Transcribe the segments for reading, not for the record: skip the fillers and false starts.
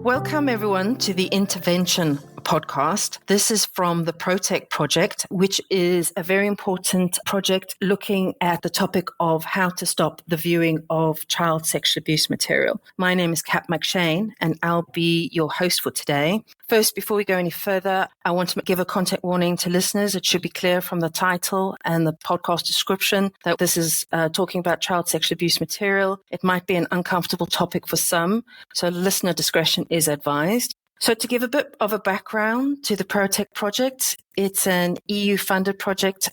Welcome everyone to the Intervention podcast. This is from the Protech project, which is a very important project looking at the topic of how to stop the viewing of child sexual abuse material. My name is Kat McShane and I'll be your host for today. First, before we go any further, I want to give a content warning to listeners. It should be clear from the title and the podcast description that this is talking about child sexual abuse material. It might be an uncomfortable topic for some, so listener discretion is advised. So to give a bit of a background to the Protech project, it's an EU-funded project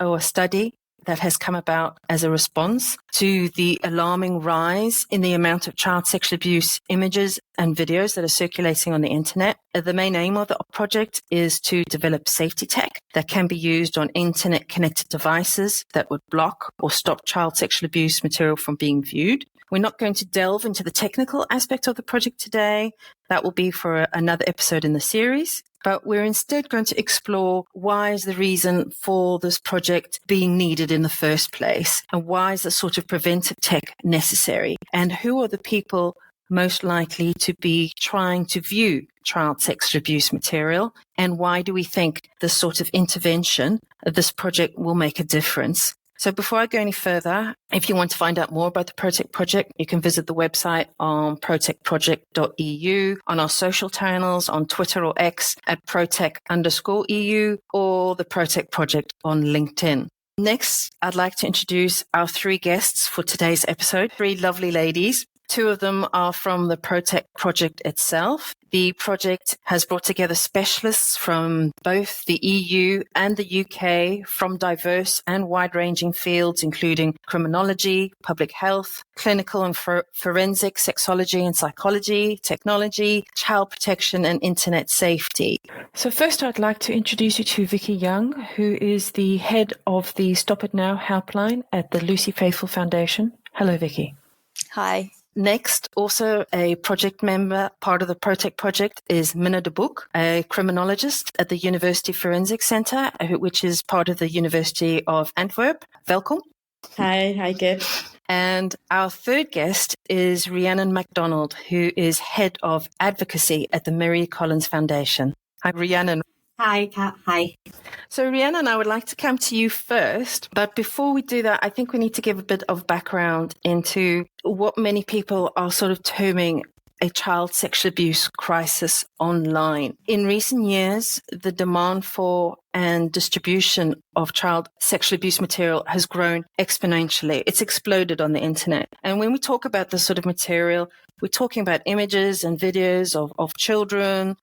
or a study that has come about as a response to the alarming rise in the amount of child sexual abuse images and videos that are circulating on the internet. The main aim of the project is to develop safety tech that can be used on internet-connected devices that would block or stop child sexual abuse material from being viewed. We're not going to delve into the technical aspect of the project today. That will be for another episode in the series. But we're instead going to explore why is the reason for this project being needed in the first place, and why is this sort of preventive tech necessary, and who are the people most likely to be trying to view child sexual abuse material, and why do we think this sort of intervention, this project will make a difference. So before I go any further, if you want to find out more about the Protech project, you can visit the website on protechproject.eu, on our social channels on Twitter or X at Protech_EU, or the Protech project on LinkedIn. Next, I'd like to introduce our three guests for today's episode, three lovely ladies. Two of them are from the Protech project itself. The project has brought together specialists from both the EU and the UK from diverse and wide-ranging fields, including criminology, public health, clinical and forensic, sexology and psychology, technology, child protection, and internet safety. So first, I'd like to introduce you to Vicky Young, who is the head of the Stop It Now helpline at the Lucy Faithfull Foundation. Hello, Vicky. Hi. Next, also a project member, part of the Protech project, is Minne De Boeck, a criminologist at the University Forensic Centre, which is part of the University of Antwerp. Welcome. Hi, Kip. And our third guest is Rhiannon McDonald, who is head of Advocacy at the Mary Collins Foundation. Hi, Rhiannon. Hi, Kat. Hi. So, Rhiannon, I would like to come to you first. But before we do that, I think we need to give a bit of background into what many people are sort of terming a child sexual abuse crisis online. In recent years, the demand for and distribution of child sexual abuse material has grown exponentially. It's exploded on the internet. And when we talk about this sort of material, we're talking about images and videos of children,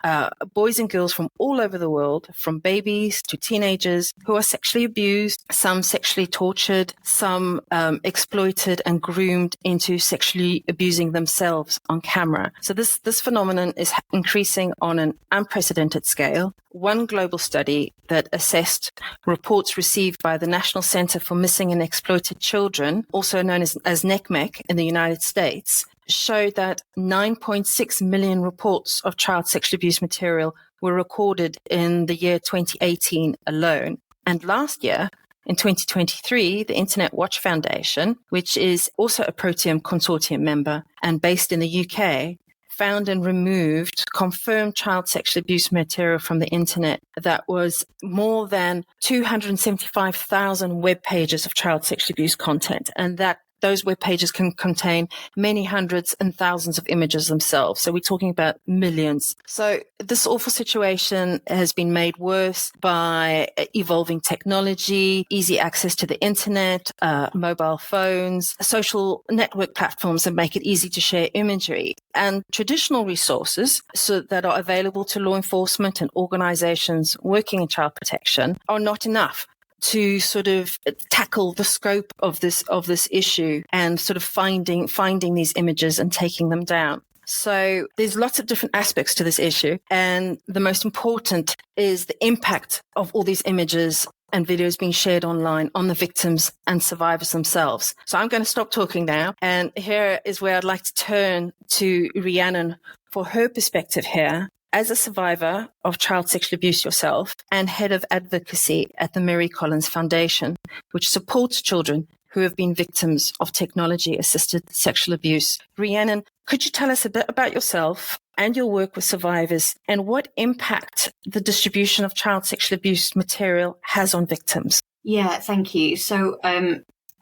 boys and girls from all over the world, from babies to teenagers who are sexually abused, some sexually tortured, some exploited and groomed into sexually abusing themselves on camera. So this phenomenon is increasing on an unprecedented scale. One global study that assessed reports received by the National Center for Missing and Exploited Children, also known as NCMEC in the United States, showed that 9.6 million reports of child sexual abuse material were recorded in the year 2018 alone. And last year, in 2023, the Internet Watch Foundation, which is also a Protech consortium member and based in the UK, found and removed confirmed child sexual abuse material from the internet that was more than 275,000 web pages of child sexual abuse content, and that those web pages can contain many hundreds and thousands of images themselves. So we're talking about millions. So this awful situation has been made worse by evolving technology, easy access to the internet, mobile phones, social network platforms that make it easy to share imagery, and traditional resources that are available to law enforcement and organizations working in child protection are not enough to sort of tackle the scope of this issue and sort of finding these images and taking them down. So there's lots of different aspects to this issue, and the most important is the impact of all these images and videos being shared online on the victims and survivors themselves. So I'm going to stop talking now, and here is where I'd like to turn to Rhiannon for her perspective here. As a survivor of child sexual abuse yourself and head of advocacy at the Mary Collins Foundation, which supports children who have been victims of technology-assisted sexual abuse. Rhiannon, could you tell us a bit about yourself and your work with survivors and what impact the distribution of child sexual abuse material has on victims? Yeah, thank you. So,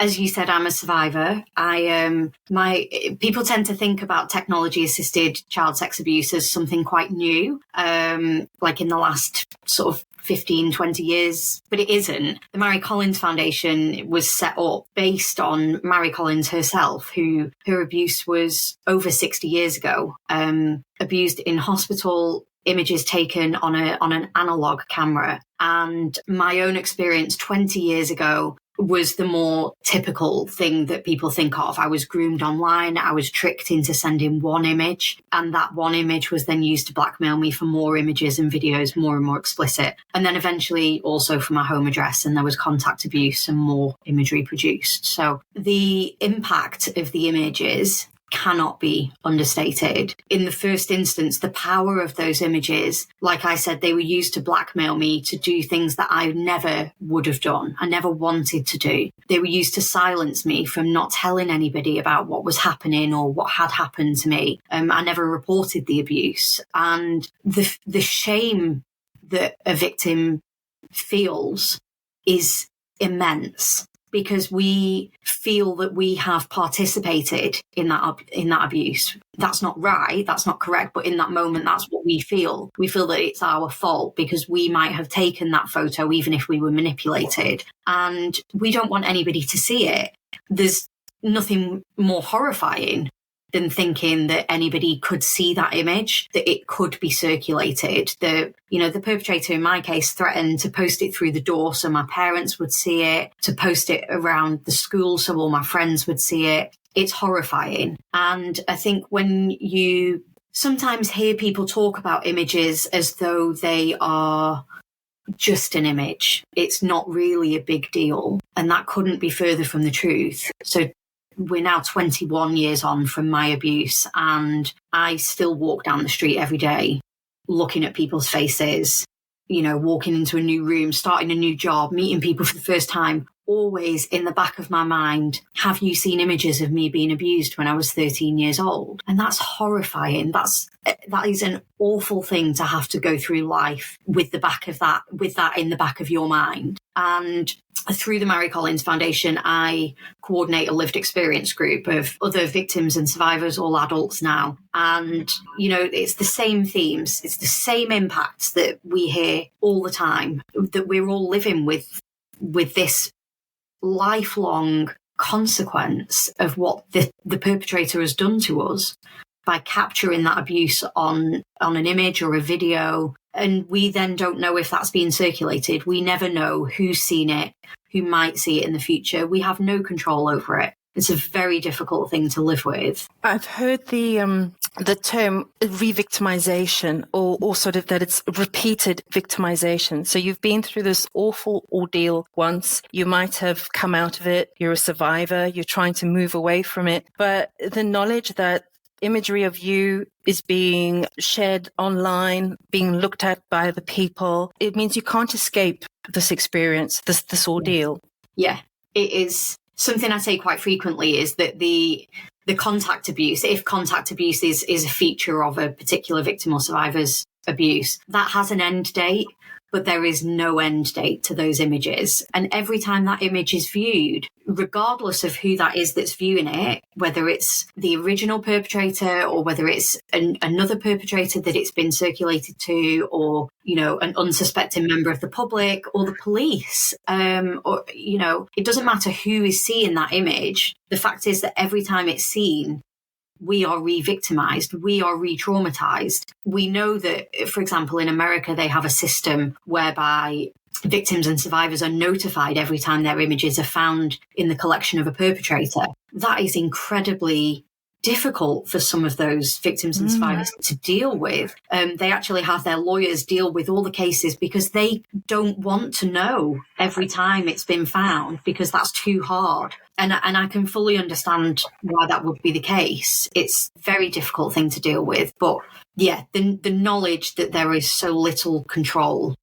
as you said, I'm a survivor. People tend to think about technology-assisted child sex abuse as something quite new, like in the last sort of 15, 20 years, but it isn't. The Mary Collins Foundation was set up based on Mary Collins herself, her abuse was over 60 years ago, abused in hospital, images taken on an analog camera. And my own experience 20 years ago was the more typical thing that people think of. I was groomed online. I was tricked into sending one image, and that one image was then used to blackmail me for more images and videos, more and more explicit. And then eventually also for my home address, and there was contact abuse and more imagery produced. So the impact of the images cannot be understated. In the first instance, the power of those images, like I said, they were used to blackmail me to do things that I never would have done. I never wanted to do. They were used to silence me from not telling anybody about what was happening or what had happened to me. I never reported the abuse. And the shame that a victim feels is immense, because we feel that we have participated in that abuse. That's not right, that's not correct, but in that moment, that's what we feel. We feel that it's our fault because we might have taken that photo even if we were manipulated. And we don't want anybody to see it. There's nothing more horrifying than thinking that anybody could see that image, that it could be circulated. The perpetrator in my case threatened to post it through the door so my parents would see it, to post it around the school so all my friends would see it. It's horrifying. And I think when you sometimes hear people talk about images as though they are just an image, it's not really a big deal. And that couldn't be further from the truth. So we're now 21 years on from my abuse, and I still walk down the street every day looking at people's faces, walking into a new room, starting a new job, meeting people for the first time. Always in the back of my mind, have you seen images of me being abused when I was 13 years old? And that's horrifying. That is an awful thing to have to go through life with that in the back of your mind. And through the Mary Collins Foundation, I coordinate a lived experience group of other victims and survivors, all adults now. And, it's the same themes. It's the same impacts that we hear all the time, that we're all living with this lifelong consequence of what the perpetrator has done to us by capturing that abuse on an image or a video. And we then don't know if that's being circulated. We never know who's seen it, who might see it in the future. We have no control over it. It's a very difficult thing to live with. I've heard the term re-victimization, or sort of that it's repeated victimization. So you've been through this awful ordeal once. You might have come out of it. You're a survivor. You're trying to move away from it. But the knowledge that imagery of you is being shared online, being looked at by the people, it means you can't escape this experience, this ordeal. Yeah, it is. Something I say quite frequently is that the contact abuse, if contact abuse is a feature of a particular victim or survivor's abuse, that has an end date, but there is no end date to those images. And every time that image is viewed, regardless of who that is that's viewing it, whether it's the original perpetrator or whether it's another perpetrator that it's been circulated to, or, an unsuspecting member of the public or the police, it doesn't matter who is seeing that image. The fact is that every time it's seen, we are re-victimized, we are re-traumatized. We know that, for example, in America, they have a system whereby victims and survivors are notified every time their images are found in the collection of a perpetrator. That is incredibly difficult for some of those victims and survivors to deal with. They actually have their lawyers deal with all the cases because they don't want to know every time it's been found, because that's too hard. And I can fully understand why that would be the case. It's a very difficult thing to deal with. But yeah, the knowledge that there is so little control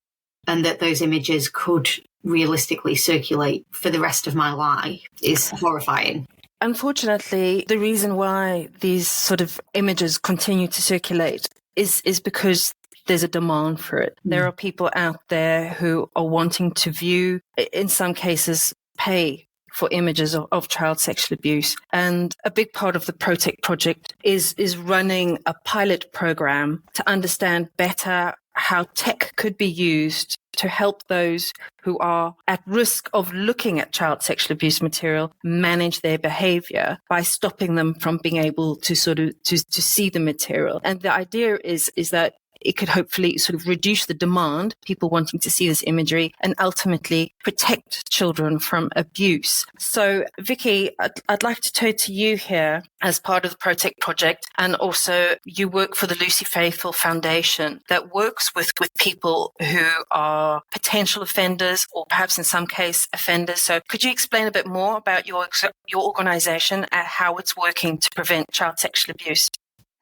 and that those images could realistically circulate for the rest of my life is horrifying. Unfortunately, the reason why these sort of images continue to circulate is because there's a demand for it. There are people out there who are wanting to view, in some cases, pay for images of child sexual abuse. And a big part of the Protech project is running a pilot program to understand better how tech could be used to help those who are at risk of looking at child sexual abuse material manage their behavior by stopping them from being able to sort of to see the material. And the idea is that it could hopefully sort of reduce the demand, people wanting to see this imagery, and ultimately protect children from abuse. So, Vicky, I'd like to turn to you here as part of the Protech project, and also you work for the Lucy Faithfull Foundation that works with people who are potential offenders or perhaps in some case offenders. So could you explain a bit more about your organisation and how it's working to prevent child sexual abuse?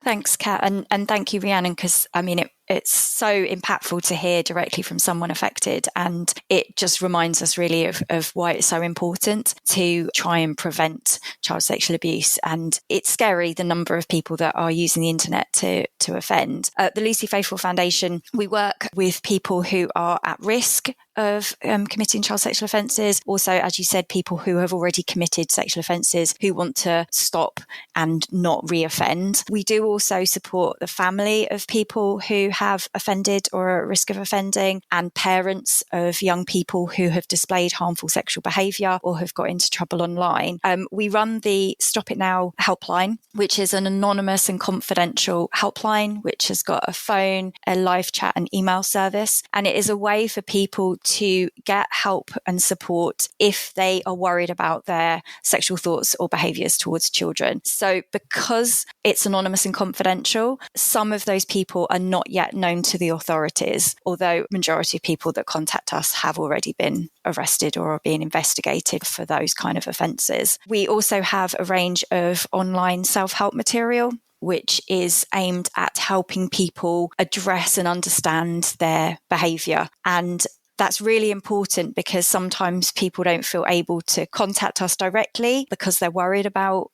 Thanks, Kat, and thank you, Rhiannon, because I mean it's so impactful to hear directly from someone affected, and it just reminds us really of why it's so important to try and prevent child sexual abuse. And it's scary the number of people that are using the internet to offend. At the Lucy Faithfull Foundation, we work with people who are at risk of committing child sexual offences. Also, as you said, people who have already committed sexual offences who want to stop and not re-offend. We do also support the family of people who have offended or are at risk of offending, and parents of young people who have displayed harmful sexual behaviour or have got into trouble online. We run the Stop It Now helpline, which is an anonymous and confidential helpline, which has got a phone, a live chat and email service. And it is a way for people to get help and support if they are worried about their sexual thoughts or behaviours towards children. So because it's anonymous and confidential, some of those people are not yet known to the authorities, although majority of people that contact us have already been arrested or are being investigated for those kind of offences. We also have a range of online self-help material, which is aimed at helping people address and understand their behaviour. And that's really important because sometimes people don't feel able to contact us directly because they're worried about,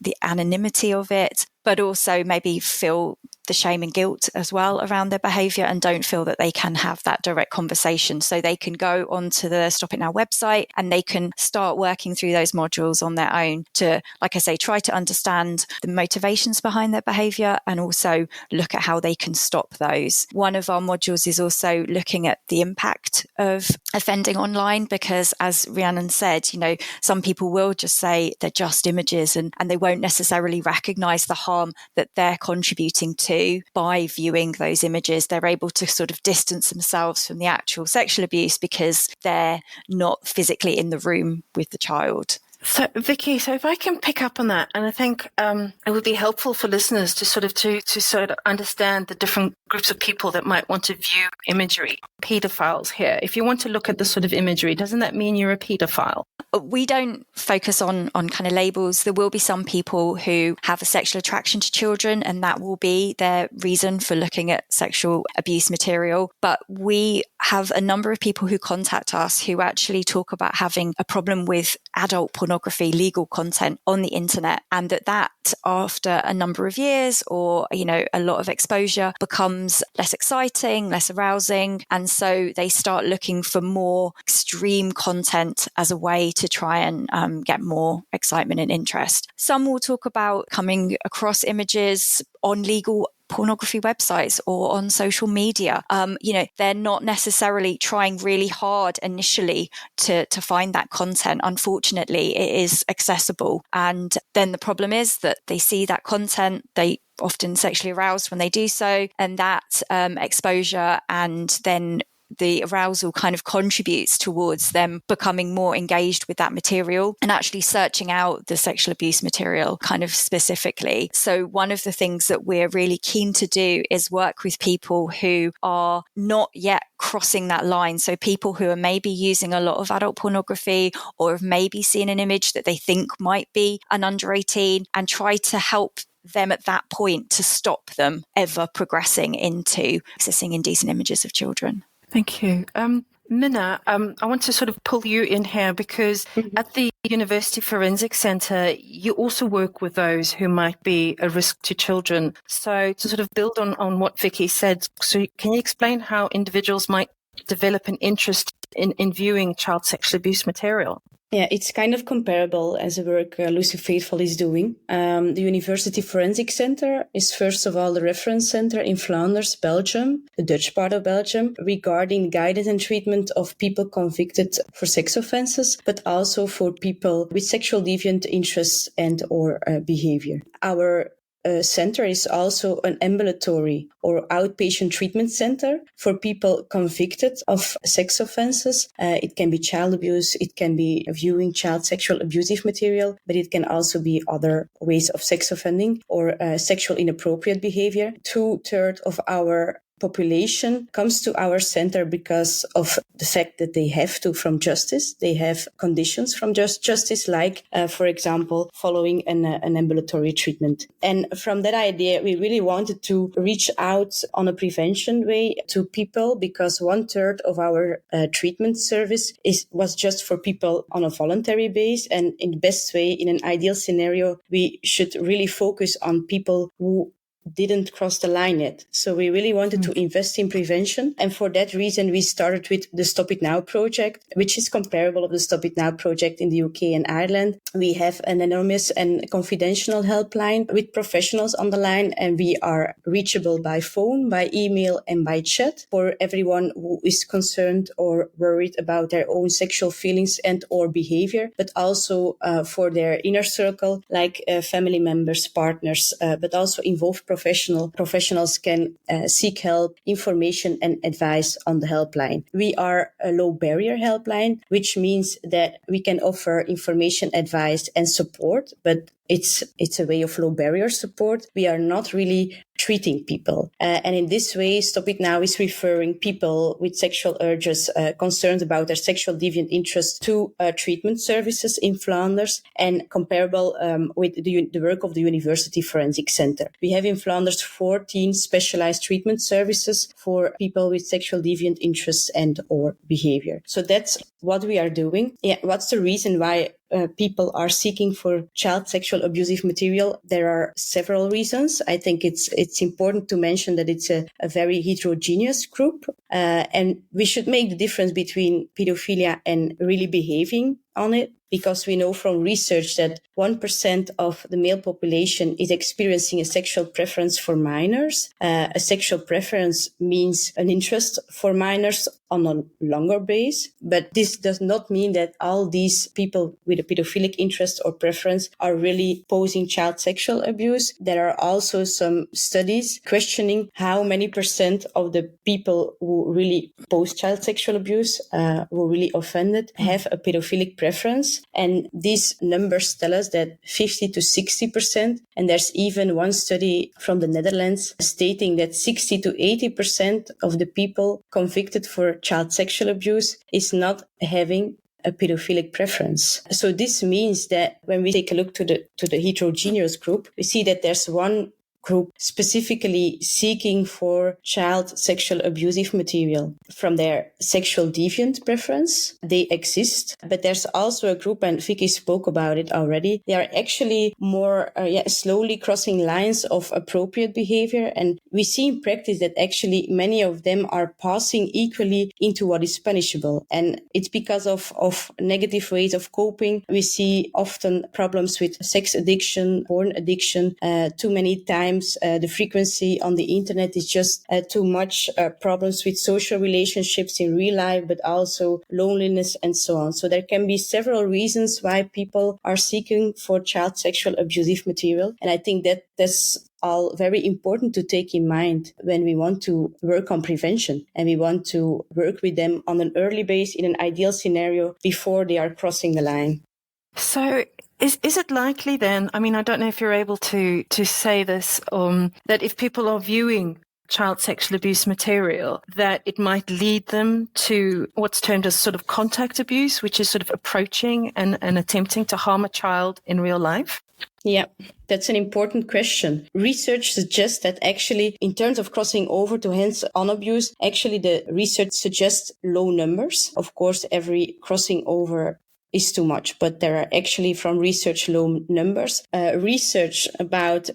the anonymity of it, but also maybe feel the shame and guilt as well around their behaviour and don't feel that they can have that direct conversation. So they can go onto the Stop It Now website and they can start working through those modules on their own to, like I say, try to understand the motivations behind their behaviour and also look at how they can stop those. One of our modules is also looking at the impact of offending online because, as Rhiannon said, some people will just say they're just images and they won't necessarily recognise the harm that they're contributing to by viewing those images. They're able to sort of distance themselves from the actual sexual abuse because they're not physically in the room with the child. So, Vicky, if I can pick up on that, and I think it would be helpful for listeners to sort of understand the different groups of people that might want to view imagery. Paedophiles here. If you want to look at the sort of imagery, doesn't that mean you're a paedophile? We don't focus on kind of labels. There will be some people who have a sexual attraction to children, and that will be their reason for looking at sexual abuse material. But we have a number of people who contact us who actually talk about having a problem with adult pornography, legal content on the internet, and that after a number of years or, a lot of exposure becomes less exciting, less arousing. And so they start looking for more extreme content as a way to try and get more excitement and interest. Some will talk about coming across images on legal pornography websites or on social media. They're not necessarily trying really hard initially to find that content. Unfortunately, it is accessible. And then the problem is that they see that content, they often sexually aroused when they do so, and that exposure and then the arousal kind of contributes towards them becoming more engaged with that material and actually searching out the sexual abuse material kind of specifically. So one of the things that we're really keen to do is work with people who are not yet crossing that line. So people who are maybe using a lot of adult pornography or have maybe seen an image that they think might be an under 18 and try to help them at that point to stop them ever progressing into accessing indecent images of children. Thank you. Minne, I want to sort of pull you in here because at the University Forensic Centre, you also work with those who might be a risk to children. So to sort of build on what Vicky said, so can you explain how individuals might develop an interest in viewing child sexual abuse material? Yeah, it's kind of comparable as the work Lucy Faithfull is doing. The University Forensic Centre is first of all the reference centre in Flanders, Belgium, the Dutch part of Belgium, regarding guidance and treatment of people convicted for sex offences, but also for people with sexual deviant interests and or behaviour. Our center is also an ambulatory or outpatient treatment center for people convicted of sex offences. It can be child abuse, it can be viewing child sexual abusive material, but it can also be other ways of sex offending or sexual inappropriate behavior. 2/3 of our population comes to our center because of the fact that they have to from justice. They have conditions from justice, like, for example, following an ambulatory treatment. And from that idea, we really wanted to reach out on a prevention way to people because 1/3 of our treatment service was just for people on a voluntary base. And in the best way, in an ideal scenario, we should really focus on people who didn't cross the line yet. So we really wanted to invest in prevention. And for that reason, we started with the Stop It Now project, which is comparable of the Stop It Now project in the UK and Ireland. We have an anonymous and confidential helpline with professionals on the line, and we are reachable by phone, by email, and by chat for everyone who is concerned or worried about their own sexual feelings and or behavior, but also for their inner circle, like family members, partners, but also involved professionals can seek help, information, and advice on the helpline. We are a low barrier helpline, which means that we can offer information, advice, and support, but it's a way of low barrier support. We are not really treating people. And in this way, Stop It Now is referring people with sexual urges, concerned about their sexual deviant interests to treatment services in Flanders, and comparable with the work of the University Forensic Centre. We have in Flanders 14 specialized treatment services for people with sexual deviant interests and or behavior. So that's what we are doing. Yeah, what's the reason why people are seeking for child sexual abusive material? There are several reasons. I think it's important to mention that it's a very heterogeneous group, and we should make the difference between pedophilia and really behaving on it, because we know from research that 1% of the male population is experiencing a sexual preference for minors. A sexual preference means an interest for minors on a longer base, but this does not mean that all these people with a pedophilic interest or preference are really posing child sexual abuse. There are also some studies questioning how many percent of the people who really pose child sexual abuse, who really offended, have a pedophilic preference. And these numbers tell us that 50 to 60%. And there's even one study from the Netherlands stating that 60 to 80% of the people convicted for child sexual abuse is not having a pedophilic preference. So this means that when we take a look to the heterogeneous group, we see that there's one group specifically seeking for child sexual abusive material from their sexual deviant preference. They exist, but there's also a group, and Vicky spoke about it already. They are actually more slowly crossing lines of appropriate behavior, and we see in practice that actually many of them are passing equally into what is punishable, and it's because of negative ways of coping. We see often problems with sex addiction, porn addiction, too many times. The frequency on the internet is just too much, problems with social relationships in real life, but also loneliness and so on. So there can be several reasons why people are seeking for child sexual abusive material. And I think that that's all very important to take in mind when we want to work on prevention and we want to work with them on an early base in an ideal scenario before they are crossing the line. So is it likely then, I mean, I don't know if you're able to say this, that if people are viewing child sexual abuse material, that it might lead them to what's termed as sort of contact abuse, which is sort of approaching and attempting to harm a child in real life? Yeah, that's an important question. Research suggests that actually, in terms of crossing over to hands-on abuse, actually the research suggests low numbers. Of course, every crossing over is too much, but there are actually from research low numbers. Research about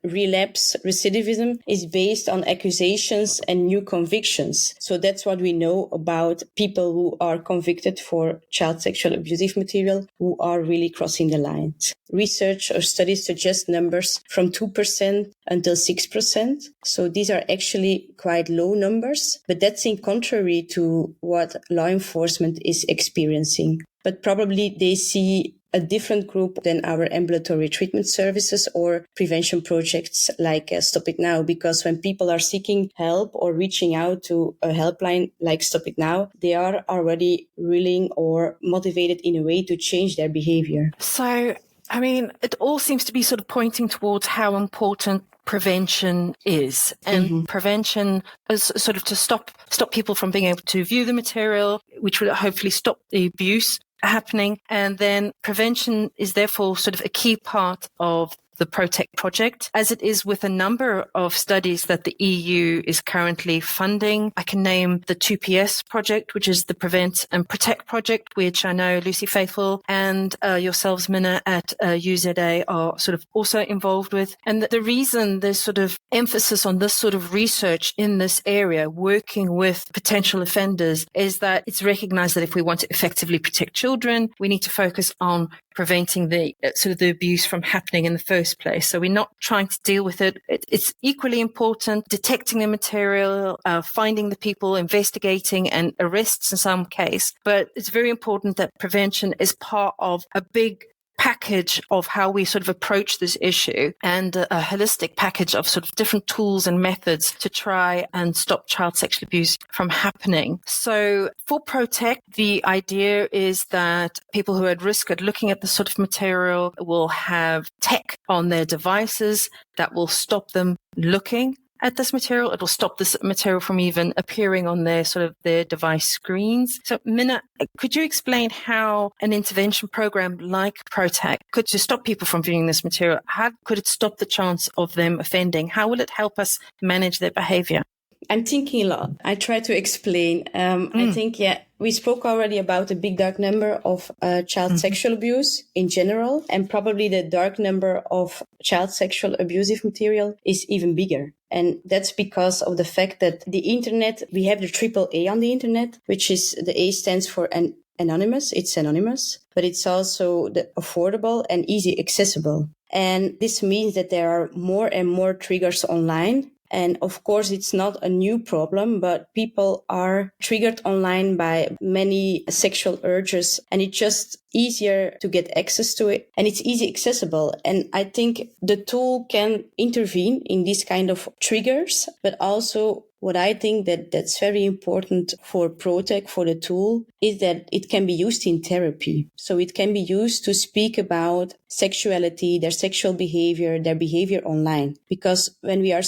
relapse recidivism is based on accusations and new convictions. So that's what we know about people who are convicted for child sexual abusive material who are really crossing the lines. Research or studies suggest numbers from 2% until 6%. So these are actually quite low numbers, but that's in contrary to what law enforcement is experiencing. But probably they see a different group than our ambulatory treatment services or prevention projects like Stop It Now, because when people are seeking help or reaching out to a helpline like Stop It Now, they are already willing or motivated in a way to change their behavior. So, I mean, it all seems to be sort of pointing towards how important prevention is, and prevention is sort of to stop people from being able to view the material, which would hopefully stop the abuse happening. And then prevention is therefore sort of a key part of the Protech project, as it is with a number of studies that the EU is currently funding. I can name the 2PS project, which is the Prevent and Protect project, which I know Lucy Faithfull and yourselves, Minne, at UZA are sort of also involved with. And the reason there's sort of emphasis on this sort of research in this area, working with potential offenders, is that it's recognized that if we want to effectively protect children, we need to focus on preventing the sort of the abuse from happening in the first place. So we're not trying to deal with it. It's equally important detecting the material, finding the people, investigating, and arrests in some case. But it's very important that prevention is part of a big package of how we sort of approach this issue, and a holistic package of sort of different tools and methods to try and stop child sexual abuse from happening. So for Protech, the idea is that people who are at risk at looking at this sort of material will have tech on their devices that will stop them looking at this material. It will stop this material from even appearing on their sort of their device screens. So Minne, could you explain how an intervention program like Protech could just stop people from viewing this material? How could it stop the chance of them offending? How will it help us manage their behavior? I'm thinking a lot. I try to explain. I think, we spoke already about the big dark number of child sexual abuse in general, and probably the dark number of child sexual abusive material is even bigger. And that's because of the fact that the internet, we have the AAA on the internet, which is the A stands for anonymous. It's anonymous, but it's also the affordable and easy accessible. And this means that there are more and more triggers online. And of course, it's not a new problem, but people are triggered online by many sexual urges, and it's just easier to get access to it, and it's easy accessible. And I think the tool can intervene in these kind of triggers, but also what I think that's very important for Protech, for the tool, is that it can be used in therapy. So it can be used to speak about sexuality, their sexual behavior, their behavior online. Because when we are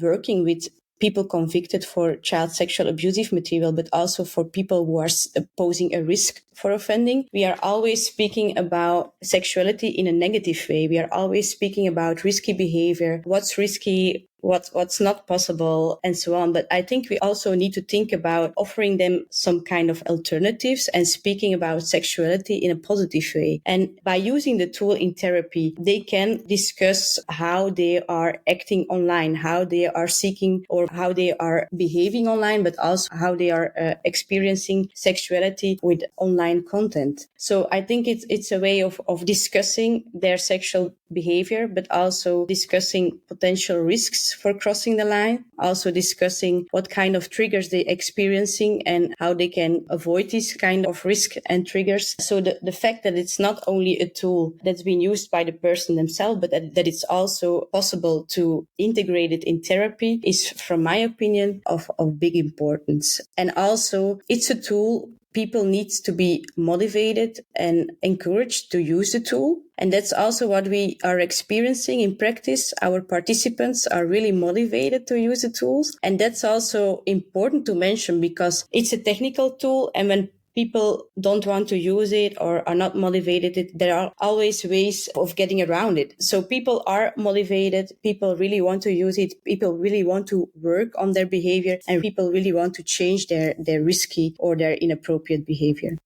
working with people convicted for child sexual abusive material, but also for people who are posing a risk for offending, we are always speaking about sexuality in a negative way. We are always speaking about risky behavior, what's risky, what's not possible, and so on. But I think we also need to think about offering them some kind of alternatives and speaking about sexuality in a positive way. And by using the tool in therapy, they can discuss how they are acting online, how they are seeking or how they are behaving online, but also how they are experiencing sexuality with online content. So I think it's a way of discussing their sexual behavior, but also discussing potential risks for crossing the line, also discussing what kind of triggers they're experiencing and how they can avoid these kind of risk and triggers. So the fact that it's not only a tool that's been used by the person themselves, but that it's also possible to integrate it in therapy is, from my opinion, of big importance. And also it's a tool. People need to be motivated and encouraged to use the tool. And that's also what we are experiencing in practice. Our participants are really motivated to use the tools. And that's also important to mention because it's a technical tool. And when people don't want to use it or are not motivated, there are always ways of getting around it. So people are motivated, people really want to use it, people really want to work on their behavior, and people really want to change their risky or their inappropriate behavior.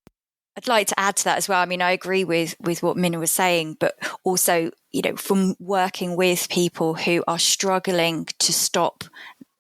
I'd like to add to that as well. I mean, I agree with what Minne was saying, but also, from working with people who are struggling to stop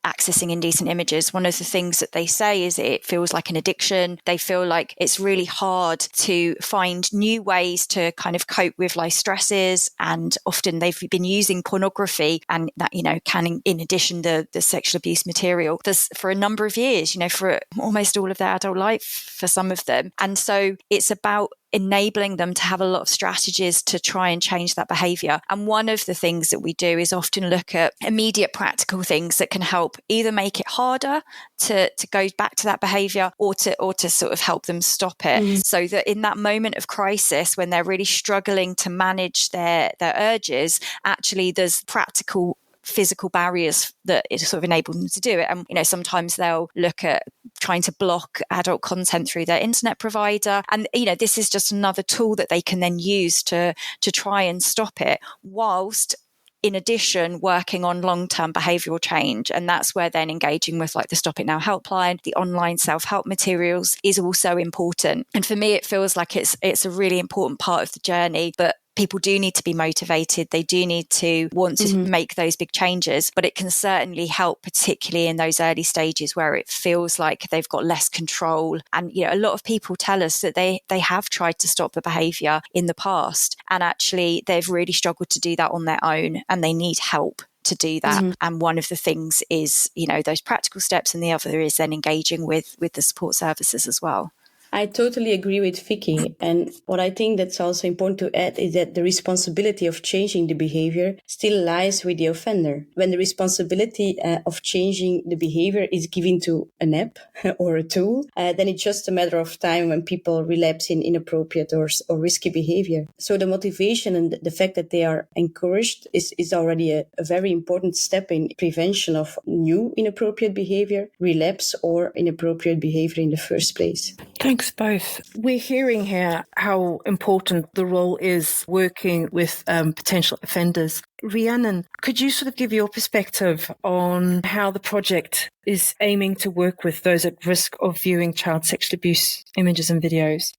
accessing indecent images, one of the things that they say is it feels like an addiction. They feel like it's really hard to find new ways to kind of cope with life stresses, and often they've been using pornography and that, can, in addition, the sexual abuse material for a number of years, for almost all of their adult life for some of them. And so it's about enabling them to have a lot of strategies to try and change that behaviour. And one of the things that we do is often look at immediate practical things that can help either make it harder to go back to that behaviour or to sort of help them stop it. So that in that moment of crisis, when they're really struggling to manage their urges, actually there's practical physical barriers that it sort of enable them to do it. And, sometimes they'll look at trying to block adult content through their internet provider. And, this is just another tool that they can then use to try and stop it, whilst in addition working on long-term behavioural change. And that's where then engaging with like the Stop It Now helpline, the online self-help materials is also important. And for me, it feels like it's a really important part of the journey, but people do need to be motivated. They do need to want to make those big changes, but it can certainly help, particularly in those early stages where it feels like they've got less control. And, a lot of people tell us that they have tried to stop the behaviour in the past, and actually they've really struggled to do that on their own, and they need help to do that. And one of the things is, those practical steps, and the other is then engaging with the support services as well. I totally agree with Vicky. And what I think that's also important to add is that the responsibility of changing the behavior still lies with the offender. When the responsibility of changing the behavior is given to an app or a tool, then it's just a matter of time when people relapse in inappropriate or risky behavior. So the motivation and the fact that they are encouraged is already a very important step in prevention of new inappropriate behavior, relapse, or inappropriate behavior in the first place. Thanks both. We're hearing here how important the role is working with potential offenders. Rhiannon, could you sort of give your perspective on how the project is aiming to work with those at risk of viewing child sexual abuse images and videos?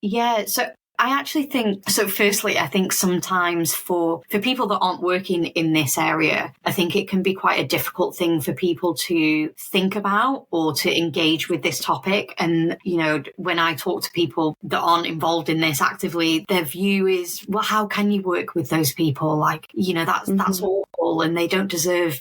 Yeah, so I actually think, so firstly, I think sometimes for people that aren't working in this area, I think it can be quite a difficult thing for people to think about or to engage with this topic. And, when I talk to people that aren't involved in this actively, their view is, well, how can you work with those people? Like, that's awful and they don't deserve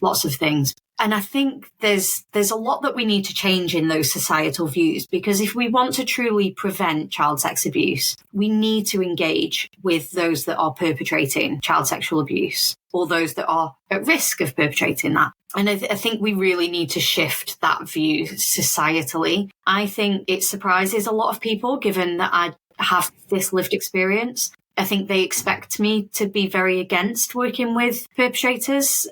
lots of things. And I think there's a lot that we need to change in those societal views, because if we want to truly prevent child sex abuse, we need to engage with those that are perpetrating child sexual abuse or those that are at risk of perpetrating that. And I think we really need to shift that view societally. I think it surprises a lot of people, given that I have this lived experience. I think they expect me to be very against working with perpetrators.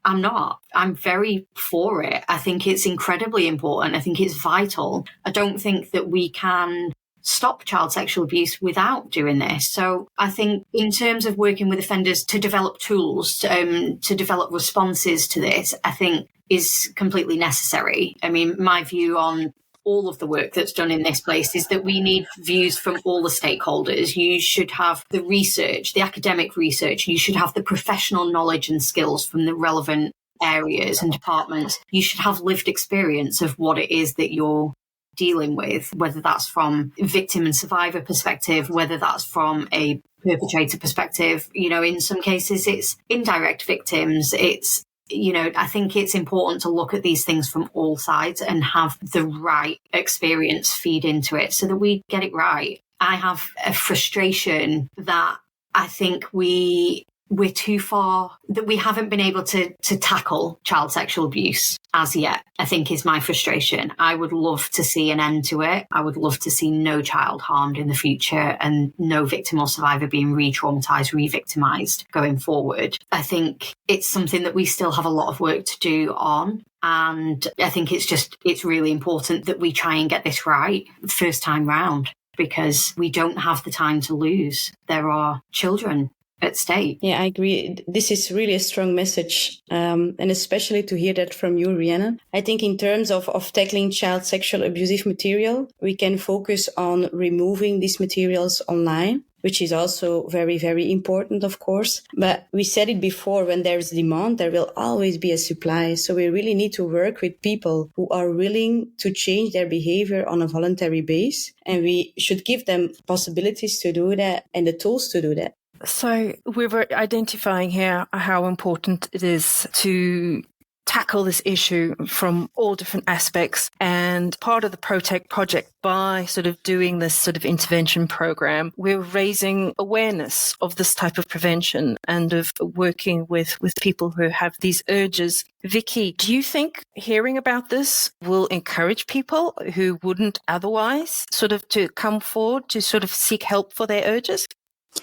I'm not. I'm very for it. I think it's incredibly important. I think it's vital. I don't think that we can stop child sexual abuse without doing this. So I think in terms of working with offenders to develop tools, to develop responses to this, I think is completely necessary. I mean, my view on all of the work that's done in this place is that we need views from all the stakeholders. You should have the research, the academic research. You should have the professional knowledge and skills from the relevant areas and departments. You should have lived experience of what it is that you're dealing with, whether that's from victim and survivor perspective, whether that's from a perpetrator perspective. In some cases, it's indirect victims. I think it's important to look at these things from all sides and have the right experience feed into it so that we get it right. I have a frustration that I think we we're too far, that we haven't been able to tackle child sexual abuse as yet, I think is my frustration. I would love to see an end to it. I would love to see no child harmed in the future and no victim or survivor being re-traumatized, re-victimized going forward. I think it's something that we still have a lot of work to do on. And I think it's really important that we try and get this right first time round, because we don't have the time to lose. There are children at stake. Yeah, I agree. This is really a strong message, and especially to hear that from you, Rhiannon. I think in terms of tackling child sexual abusive material, we can focus on removing these materials online, which is also very, very important, of course. But we said it before, when there's demand, there will always be a supply. So we really need to work with people who are willing to change their behavior on a voluntary basis. And we should give them possibilities to do that and the tools to do that. So we're identifying here how important it is to tackle this issue from all different aspects. And part of the Protech project, by sort of doing this sort of intervention program, we're raising awareness of this type of prevention and of working with people who have these urges. Vicky, do you think hearing about this will encourage people who wouldn't otherwise sort of to come forward to sort of seek help for their urges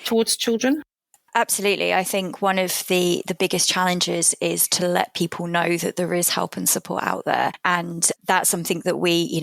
towards children? Absolutely. I think one of the biggest challenges is to let people know that there is help and support out there. And that's something that we,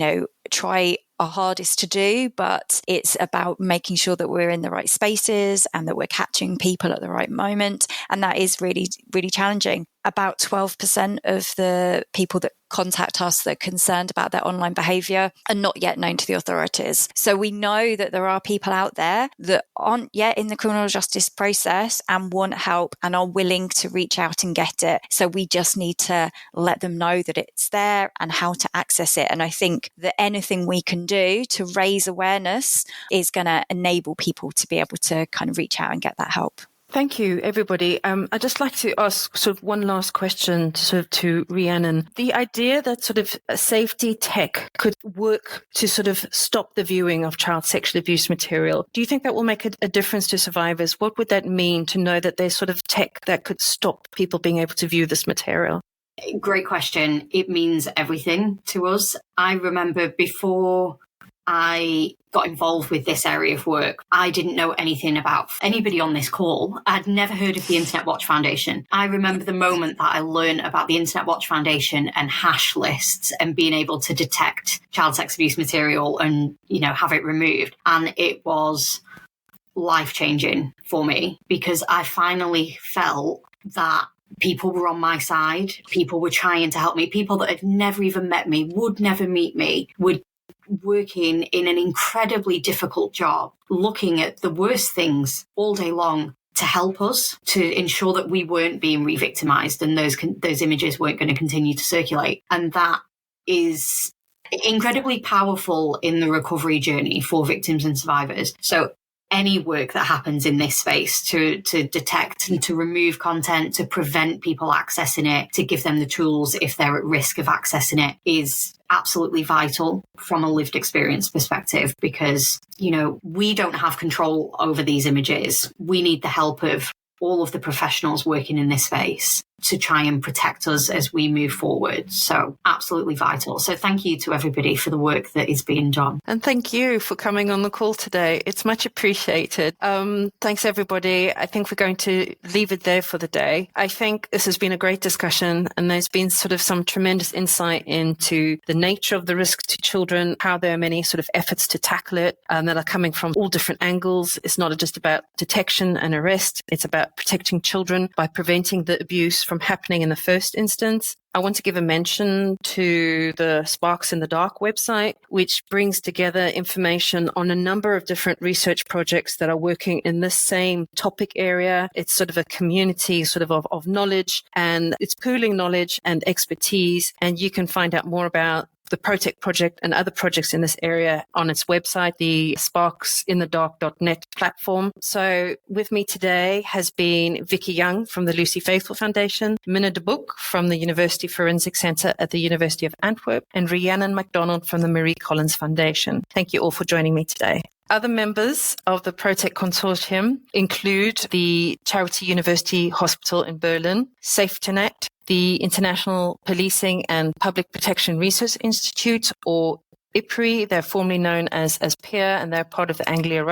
try our hardest to do, but it's about making sure that we're in the right spaces and that we're catching people at the right moment. And that is really, really challenging. About 12% of the people that contact us that are concerned about their online behaviour are not yet known to the authorities. So we know that there are people out there that aren't yet in the criminal justice process and want help and are willing to reach out and get it. So we just need to let them know that it's there and how to access it. And I think that anything we can do to raise awareness is going to enable people to be able to kind of reach out and get that help. Thank you, everybody. I'd just like to ask sort of one last question to Rhiannon. The idea that sort of safety tech could work to sort of stop the viewing of child sexual abuse material, do you think that will make a difference to survivors? What would that mean to know that there's sort of tech that could stop people being able to view this material? Great question. It means everything to us. I remember before I got involved with this area of work, I didn't know anything about anybody on this call. I'd never heard of the Internet Watch Foundation. I remember the moment that I learned about the Internet Watch Foundation and hash lists and being able to detect child sex abuse material and, have it removed. And it was life-changing for me, because I finally felt that people were on my side. People were trying to help me. People that had never even met me, would never meet me, would working in an incredibly difficult job, looking at the worst things all day long to help us, to ensure that we weren't being re-victimized and those images weren't going to continue to circulate. And that is incredibly powerful in the recovery journey for victims and survivors. So any work that happens in this space to detect and to remove content, to prevent people accessing it, to give them the tools if they're at risk of accessing it, is absolutely vital from a lived experience perspective, because, we don't have control over these images. We need the help of all of the professionals working in this space to try and protect us as we move forward. So absolutely vital. So thank you to everybody for the work that is being done. And thank you for coming on the call today. It's much appreciated. Thanks, everybody. I think we're going to leave it there for the day. I think this has been a great discussion, and there's been sort of some tremendous insight into the nature of the risk to children, how there are many sort of efforts to tackle it that are coming from all different angles. It's not just about detection and arrest. It's about protecting children by preventing the abuse from happening in the first instance. I want to give a mention to the Sparks in the Dark website, which brings together information on a number of different research projects that are working in this same topic area. It's sort of a community of knowledge, and it's pooling knowledge and expertise. And you can find out more about the Protech project and other projects in this area on its website, the sparksinthedark.net platform. So with me today has been Vicky Young from the Lucy Faithfull Foundation, Minne De Boeck from the University Forensic Centre at the University of Antwerp, and Rhiannon McDonald from the Marie Collins Foundation. Thank you all for joining me today. Other members of the Protech consortium include the Charity University Hospital in Berlin, SafetyNet, the International Policing and Public Protection Research Institute, or IPRI, they're formerly known as PEER, and they're part of the Anglia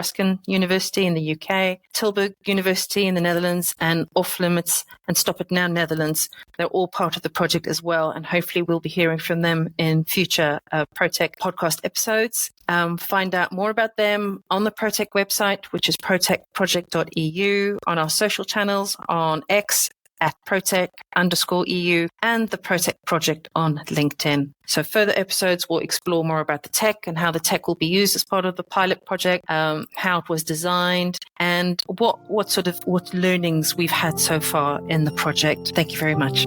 University in the UK, Tilburg University in the Netherlands, and Off Limits and Stop It Now Netherlands. They're all part of the project as well, and hopefully we'll be hearing from them in future Protech podcast episodes. Find out more about them on the Protech website, which is protechproject.eu, on our social channels, on X, at Protech_EU, and the Protech Project on LinkedIn. So further episodes will explore more about the tech and how the tech will be used as part of the pilot project, how it was designed, and what learnings we've had so far in the project. Thank you very much.